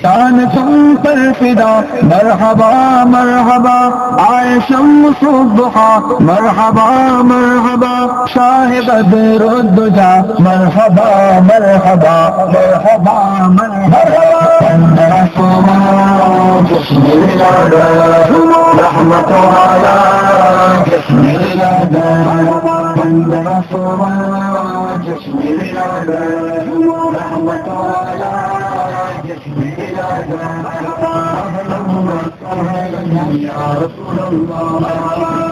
شان تم پر فدا مرحبا مرحبا آئے شمس الضحیٰ مرحبا مرحبا شاہ بدر الدجا مرحبا مرحبا مرحبا مرحبا جشن میلاد رحمت والا جشن میلاد جشن میلاد رحمت والا جشن میلاد یا رسول اللہ